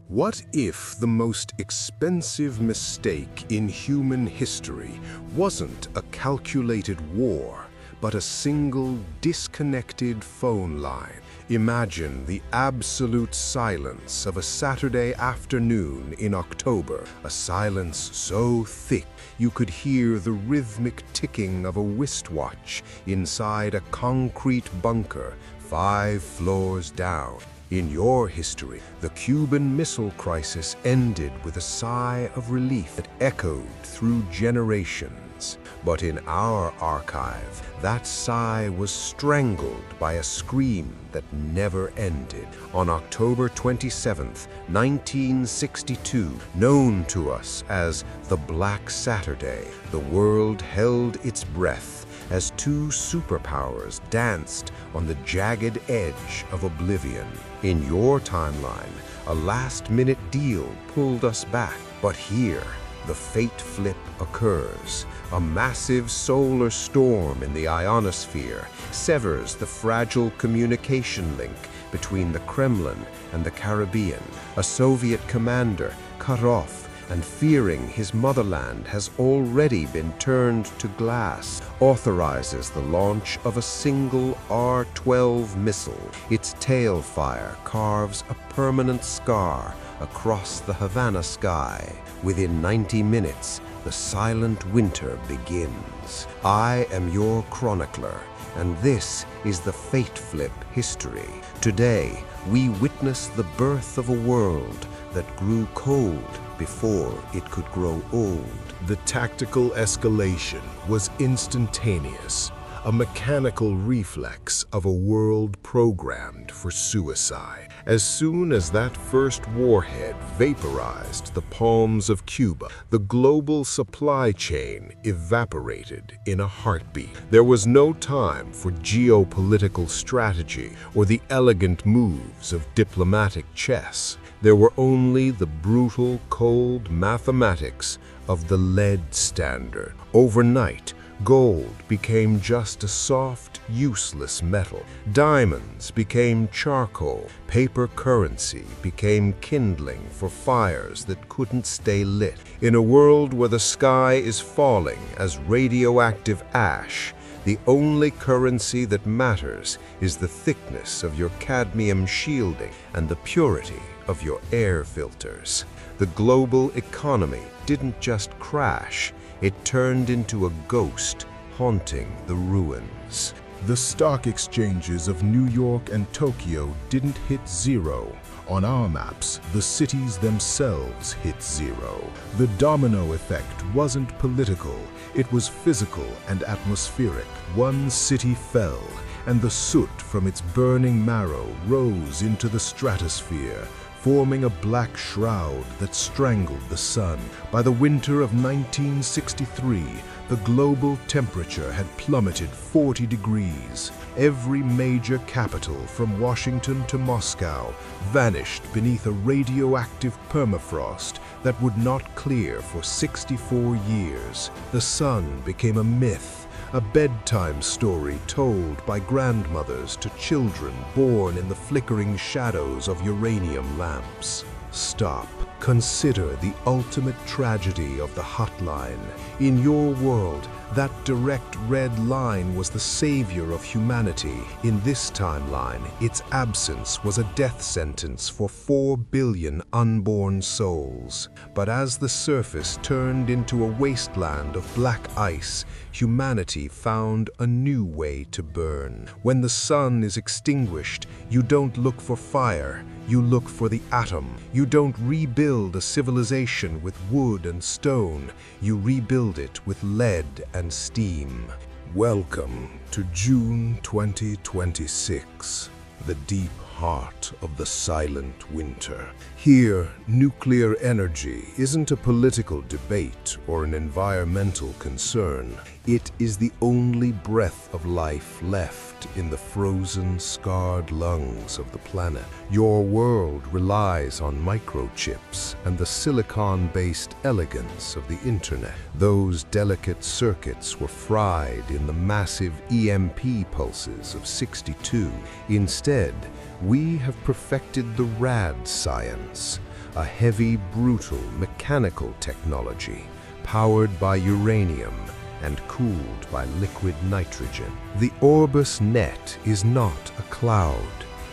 What if the most expensive mistake in human history wasn't a calculated war, but a single disconnected phone line? Imagine the absolute silence of a Saturday afternoon in October, a silence so thick you could hear the rhythmic ticking of a wristwatch inside a concrete bunker 5 floors down. In your history, the Cuban Missile Crisis ended with a sigh of relief that echoed through generations. But in our archive, that sigh was strangled by a scream that never ended. On October 27, 1962, known to us as the Black Saturday, the world held its breath as 2 superpowers danced on the jagged edge of oblivion. In your timeline, a last-minute deal pulled us back. But here, the fate flip occurs. A massive solar storm in the ionosphere severs the fragile communication link between the Kremlin and the Caribbean. A Soviet commander cut off and fearing his motherland has already been turned to glass, authorizes the launch of a single R-12 missile. Its tail fire carves a permanent scar across the Havana sky. Within 90 minutes, the silent winter begins. I am your chronicler, and this is the Fate Flip history. Today, we witness the birth of a world that grew cold before it could grow old. The tactical escalation was instantaneous, a mechanical reflex of a world programmed for suicide. As soon as that first warhead vaporized the palms of Cuba, the global supply chain evaporated in a heartbeat. There was no time for geopolitical strategy or the elegant moves of diplomatic chess. There were only the brutal, cold mathematics of the lead standard. Overnight, gold became just a soft, useless metal. Diamonds became charcoal. Paper currency became kindling for fires that couldn't stay lit. In a world where the sky is falling as radioactive ash, the only currency that matters is the thickness of your cadmium shielding and the purity of your air filters. The global economy didn't just crash, it turned into a ghost haunting the ruins. The stock exchanges of New York and Tokyo didn't hit zero. On our maps, the cities themselves hit zero. The domino effect wasn't political, it was physical and atmospheric. One city fell, and the soot from its burning marrow rose into the stratosphere, forming a black shroud that strangled the sun. By the winter of 1963, the global temperature had plummeted 40 degrees. Every major capital from Washington to Moscow vanished beneath a radioactive permafrost that would not clear for 64 years. The sun became a myth, a bedtime story told by grandmothers to children born in the flickering shadows of uranium lamps. Stop. Consider the ultimate tragedy of the hotline. In your world, that direct red line was the savior of humanity. In this timeline, its absence was a death sentence for 4 billion unborn souls. But as the surface turned into a wasteland of black ice, humanity found a new way to burn. When the sun is extinguished, you don't look for fire, you look for the atom. You don't rebuild a civilization with wood and stone, you rebuild it with lead and steam. Welcome to June 2026, the deep heart of the silent winter. Here, nuclear energy isn't a political debate or an environmental concern. It is the only breath of life left in the frozen, scarred lungs of the planet. Your world relies on microchips and the silicon-based elegance of the internet. Those delicate circuits were fried in the massive EMP pulses of 62. Instead, we have perfected the rad science, a heavy, brutal, mechanical technology powered by uranium and cooled by liquid nitrogen. The Orbis net is not a cloud.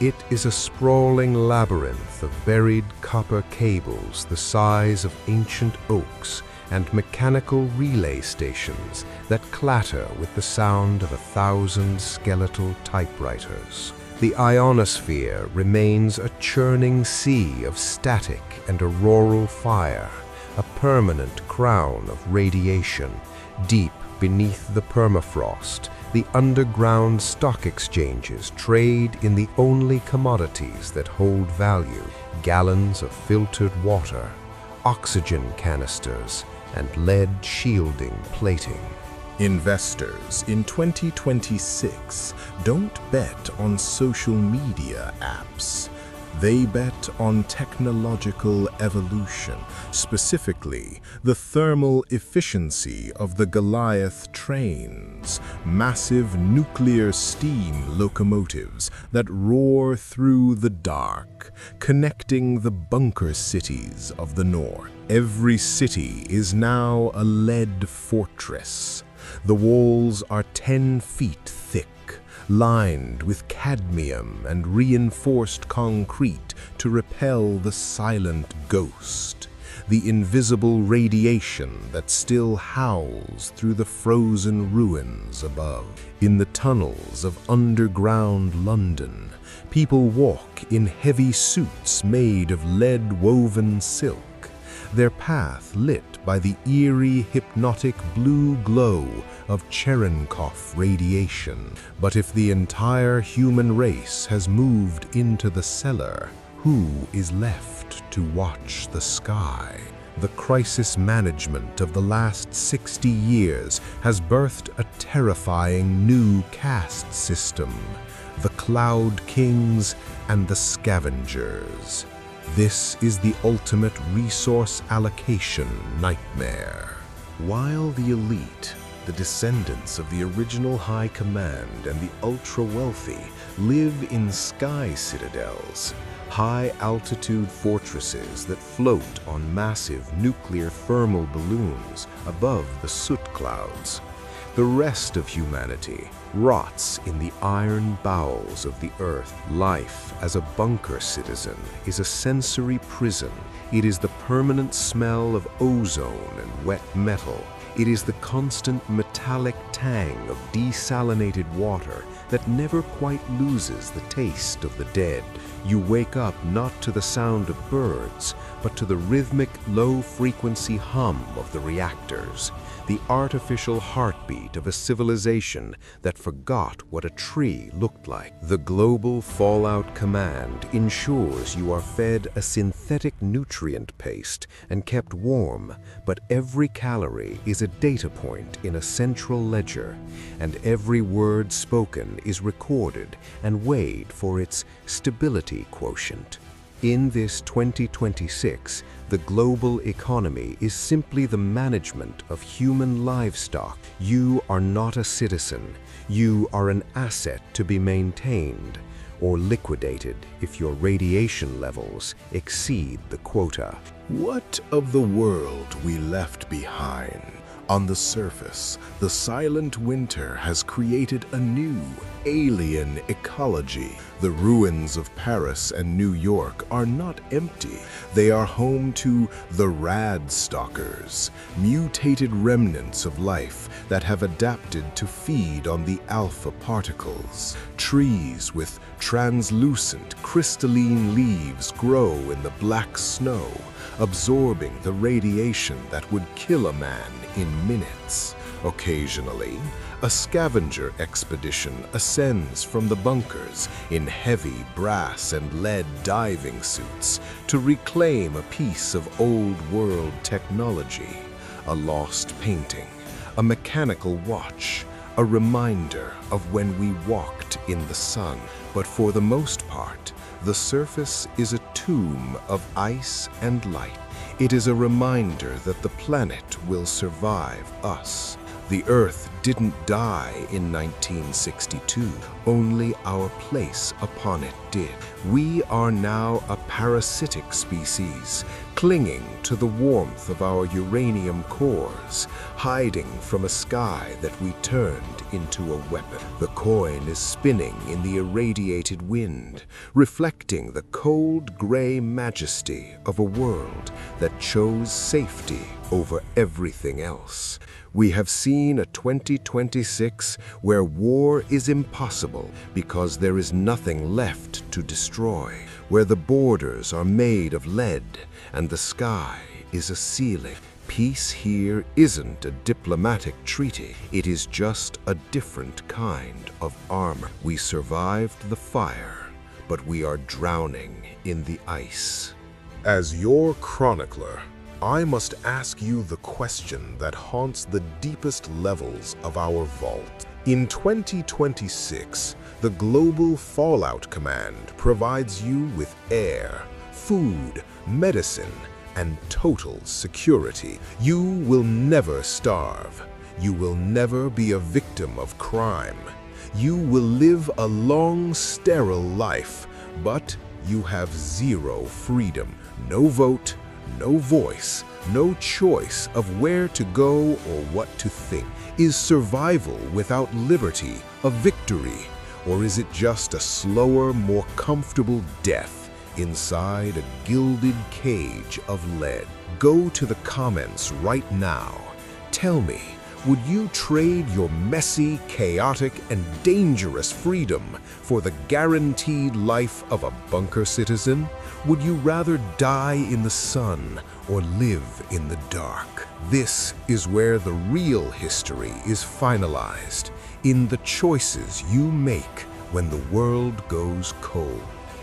It is a sprawling labyrinth of buried copper cables the size of ancient oaks and mechanical relay stations that clatter with the sound of 1,000 skeletal typewriters. The ionosphere remains a churning sea of static and auroral fire, a permanent crown of radiation. Deep beneath the permafrost, the underground stock exchanges trade in the only commodities that hold value: gallons of filtered water, oxygen canisters, and lead shielding plating. Investors in 2026 don't bet on social media apps. They bet on technological evolution, specifically the thermal efficiency of the Goliath trains, massive nuclear steam locomotives that roar through the dark, connecting the bunker cities of the north. Every city is now a lead fortress. The walls are 10 feet thick, lined with cadmium and reinforced concrete to repel the silent ghost, the invisible radiation that still howls through the frozen ruins above. In the tunnels of underground London, people walk in heavy suits made of lead-woven silk, their path lit by the eerie, hypnotic blue glow of Cherenkov radiation. But if the entire human race has moved into the cellar, who is left to watch the sky? The crisis management of the last 60 years has birthed a terrifying new caste system: the Cloud Kings and the Scavengers. This is the ultimate resource allocation nightmare. While the elite, the descendants of the original high command and the ultra-wealthy, live in sky citadels, high-altitude fortresses that float on massive nuclear thermal balloons above the soot clouds, the rest of humanity rots in the iron bowels of the earth. Life as a bunker citizen is a sensory prison. It is the permanent smell of ozone and wet metal. It is the constant metallic tang of desalinated water that never quite loses the taste of the dead. You wake up not to the sound of birds, but to the rhythmic, low-frequency hum of the reactors, the artificial heartbeat of a civilization that forgot what a tree looked like. The Global Fallout Command ensures you are fed a synthetic nutrient paste and kept warm, but every calorie is a data point in a central ledger, and every word spoken is recorded and weighed for its stability quotient. In this 2026, the global economy is simply the management of human livestock. You are not a citizen. You are an asset to be maintained or liquidated if your radiation levels exceed the quota. What of the world we left behind? On the surface, the silent winter has created a new, alien ecology. The ruins of Paris and New York are not empty. They are home to the rad stalkers, mutated remnants of life that have adapted to feed on the alpha particles. Trees with translucent, crystalline leaves grow in the black snow, absorbing the radiation that would kill a man in minutes. Occasionally, a scavenger expedition ascends from the bunkers in heavy brass and lead diving suits to reclaim a piece of old-world technology, a lost painting, a mechanical watch, a reminder of when we walked in the sun. But for the most part, the surface is a tomb of ice and light. It is a reminder that the planet will survive us. The Earth didn't die in 1962. only our place upon it did. We are now a parasitic species, clinging to the warmth of our uranium cores, hiding from a sky that we turned into a weapon. The coin is spinning in the irradiated wind, reflecting the cold gray majesty of a world that chose safety over everything else. We have seen a 2026 where war is impossible because there is nothing left to destroy, where the borders are made of lead and the sky is a ceiling. Peace here isn't a diplomatic treaty, it is just a different kind of armor. We survived the fire, but we are drowning in the ice. As your chronicler, I must ask you the question that haunts the deepest levels of our vault. In 2026, the Global Fallout Command provides you with air, food, medicine, and total security. You will never starve. You will never be a victim of crime. You will live a long, sterile life, but you have zero freedom. No vote, no voice, no choice of where to go or what to think. Is survival without liberty a victory, or is it just a slower, more comfortable death inside a gilded cage of lead? Go to the comments right now. Tell me, would you trade your messy, chaotic, and dangerous freedom for the guaranteed life of a bunker citizen? Would you rather die in the sun or live in the dark? This is where the real history is finalized, in the choices you make when the world goes cold.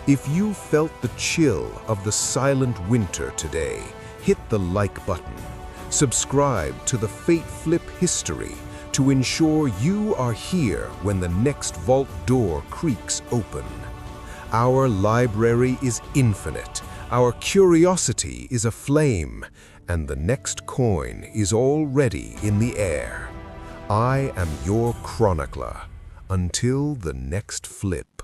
If you felt the chill of the silent winter today, hit the like button. Subscribe to the Fate Flip History to ensure you are here when the next vault door creaks open. Our library is infinite, our curiosity is aflame, and the next coin is already in the air. I am your chronicler. Until the next flip.